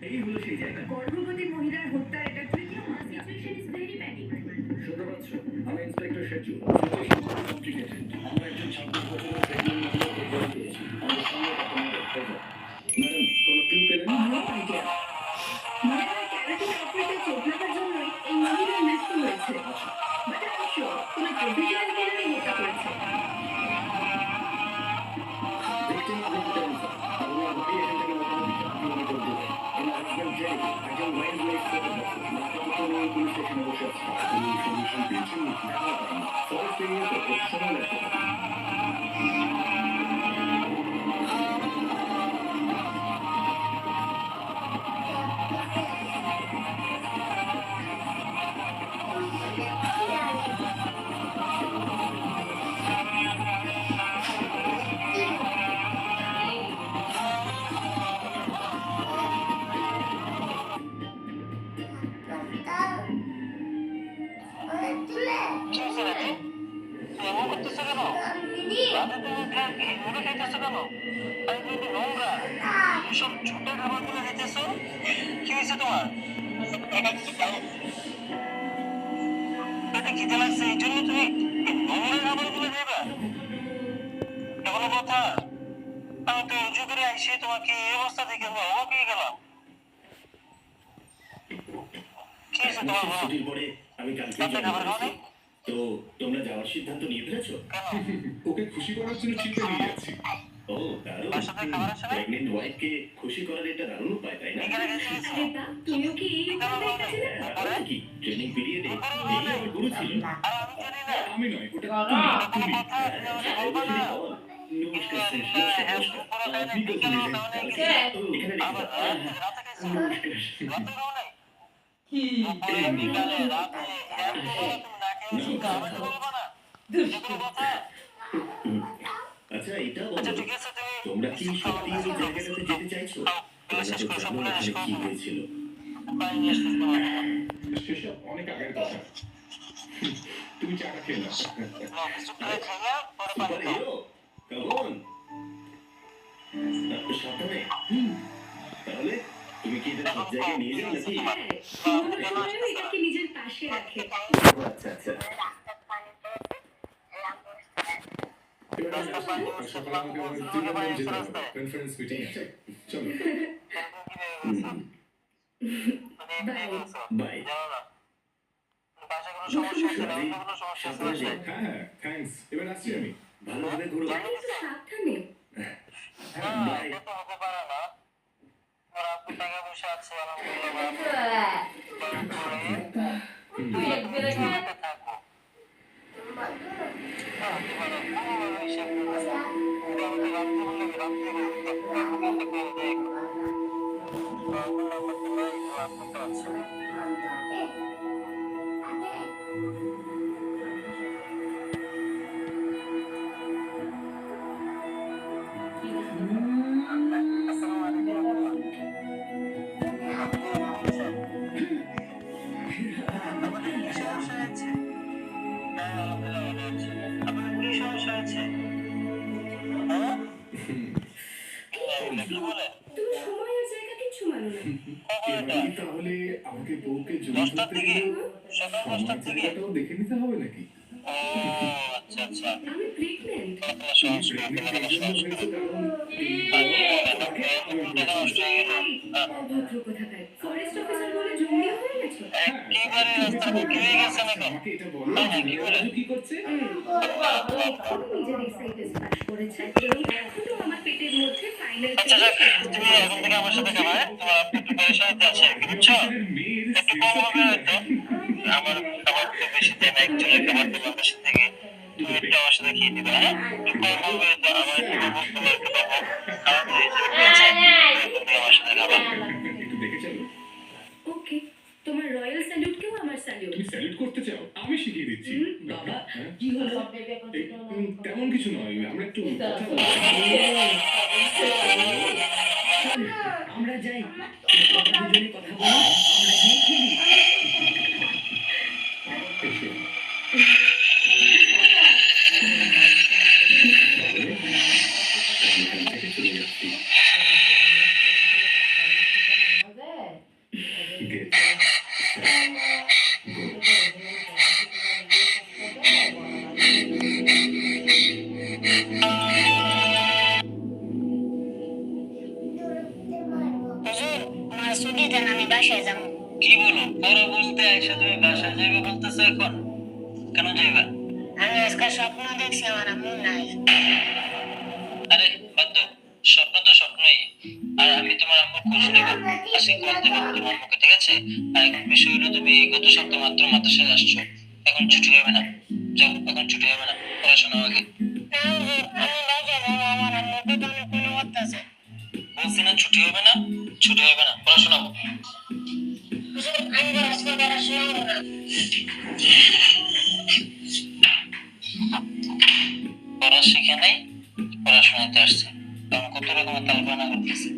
এই হলো সেই জায়গা। গর্ভবতী মহিলার হত্যা এটা তৃতীয় মাস। Situation is very panic. শুনতে পাচ্ছ? আমি ইন্সপেক্টর শেচু। সিচুয়েশন খুব কমপ্লিকেটেড। আমরা একজন 26 বছরের প্রেগন্যান্ট মহিলা পরিচয় পেয়েছি। আমাদের সঙ্গে কথা বলতে হবে। ম্যাডাম, কোনো ক্লু পেলেন? No idea. মনে হয় ক্যারাটে অপারেটর চোট লাগার জন্যই এই মহিলার মৃত্যু হয়েছে। বাট আই এম শিওর কোনো প্রফেশনাল কিলারই হত্যা করেছে। ভিকটিম অফ ইন্টেন্সা। আপনার বাড়ি এখান থেকে মোটামুটি 4 কিলোমিটার দূরে। আমার হাজব্যান্ড জেরি একজন ওয়াইল্ড লাইফ ফটোগ্রাফার। আপাতত উনি পুলিশ স্টেশনে বসে আছে। কোনো ইনফরমেশন পেয়েছেন নাকি? ফরেস্ট এরিয়াতে একটু সময় লাগতে পারে। খিদে লাগছে এই জন্য তুমি নোংরা খাবার গুলো দেবা এগুলো কথা আমি তো উজু করে আইসি তোমাকে এই অবস্থা দেখে অবাক হয়ে গেলাম কি হয়েছে তোমার ছুটির পরে আমি কালকে খাবার খাওয়া তো তোমরা যাওয়ার সিদ্ধান্ত নিয়ে ফেলেছো? ওকে খুশি করার জন্য ট্রিপে নিয়ে যাচ্ছি। ও দারুণ। তার সাথে খাবার আছে না প্রেগনেন্ট ওয়াইফকে খুশি করার এটা দারুণ উপায়, তাই না? এখানে গেছিস আরে বা, তুমিও কি এই উপায়টাই কাজে লাগাও? আর কি ট্রেনিং পিরিয়ডে এই আমার গুরু ছিল। আর আমি জানি না আমি নয়, ওটা কোনো কথা বলবো না নমস্কার স্যার, নমস্কার। আপনি তো শুনে যান। এখানে রেখে আবার দাও। রাতে খাইছি নমস্কার। রাতে খাও নাই দুপুরে বিকালে রাতে এত তুমি না খেয়ে শুধু আমাকে বলবো না এগুলো কথা আচ্ছা, এটা আচ্ছা বলো, ঠিক আছে তুমি তোমরা কি সত্যি ওই জায়গাটাতে যেতে চাইছো? তোমরা শেষ তো করে জানো সবগুলো শেষ ওখানে কি করো হয়েছিল। পানি নিয়ে আসতে তোমার সেসব অনেক আগের কথা। তুমি চাটা খেয়ে নাও। কিছু করে খাইয়া পরে পানি সুপার খাও হিরো, কামন। সাবধানে। তাহলে তুমি কি এটা সব জায়গায় নিয়ে যাও নাকি? হ্যাঁ, কোনো সময়ও এটাকে নিজের পাশে রাখে। আচ্ছা আচ্ছা। সকালে আমাকে আমাদের ত্রিবেন্দ্রম যেতে হবে, কনফারেন্স মিটিং আছে। চলো। বাই। বাসায় কোনো সমস্যা আছে না কোনো সমস্যা আছে সাবধানে। বাসায় হ্যাঁ হ্যাঁ, থ্যাঙ্কস। এবার আসছি আমি। ভালোভাবে ঘুরো। কিন্তু সাবধানে। না বাই। এটা তো হতে পারে না ওরা আপনি টাকা পয়সা আছে আলহামদুলিল্লাহ তুমি সাথে থাকো হতে পারে কোনোভাবে হিসাব করে আমাকে রাখতে বললে আমি রাখতে করে দেখো আপনার নাম্বার তো নাই আপনার তো আছে তুমি সময় আর জায়গা কিচ্ছু মানো না। এবারে তাহলে আমাকে বউকে জমি দশটার করতে দিকে গেলে সকাল সময় দশটার দিকে জায়গাটাও দেখে নিতে হবে নাকি? আচ্ছা আচ্ছা আমি প্রেগনেন্ট। সহজ প্রেগনেন্ট এই জন্য হয়েছে কারণ অভদ্র কোথাকার। ফরেস্ট অফিসার বলে জঙ্গলি হয়ে গেছো? একেবারে রাস্তার মুখে হয়ে গেছে না কেন আমাকে এটা বলো, জুনিয়ররা কি করছে? তুমি নিজের এক্সাইটেস পাস করেছে এবং এখনো আমার পেটের মধ্যে ফাইনাল আচ্ছা যাক তুমি এখন থেকে আমার সাথে খাবে তোমার আপনি প্রিপারেশন আছে বুঝছো অফিসারের মেয়ের একটু কম হবে হয়তো আমার খাবার তো বেশি দেয় না একজনের খাবার দেবো আমার সাথে থেকে তুমি একটু আমার সাথে খেয়ে নিবে হ্যাঁ একটু কম হবে তো আমার একটু দেবো তোমার একটু দেবো খাওয়া তো হয়ে যাবে ঠিক আছে তুমি আমার সাথে খাবার একটু দেখে চলো। ওকে, তোমার রয়্যাল স্যালুটকেও আমার স্যালুট। তুমি স্যালুট করতে চাও? আমি শিখিয়ে দিচ্ছি। বাবা, হ্যাঁ? কি হলো? তেমন কিছু নয়, আমরা একটু কথা বলছি। আমরা যাই, আমরা দুজনে কথা বলি, আমরা গিয়ে খেলি। এসো। আমি এখান থেকে চলে যাচ্ছি। get go. হুজুর, আমার ছুটি দেন, আমি বাসায় যাবো। কি বলো? পরে বলতে এসে তুমি বাসায় যাবে বলতেছো এখন? কেন যাইবা? আমি আজকে স্বপ্ন দেখছি, আমার আম্মু নাই। আরে বাদ দাও, স্বপ্ন তো স্বপ্নই। আর আমি তোমার আম্মুর খোঁজ নেবো, আজকে কল দেবো তোমার আম্মুকে, ঠিক আছে? আর এখন বিষয় হলো তুমি গত সপ্তাহ মাত্র মাদ্রাসায় আসছো, এখন ছুটি হবে না। যাও, এখন ছুটি হবে না, পড়াশোনা আগে। না হুজুর, আমি বাসায় যাবো, আমার আম্মু দোকানে কোনো করতেছে। বলছি না ছুটি হবে না, ছুটি হবে না, পড়াশোনা হোক। হুজুর, আমি তো আজকে পড়াশোনা করবো না। পড়া শিখে নেই, পড়াশোনাতে আসছে, কারণ কত রকমের তালবানা করতেছে।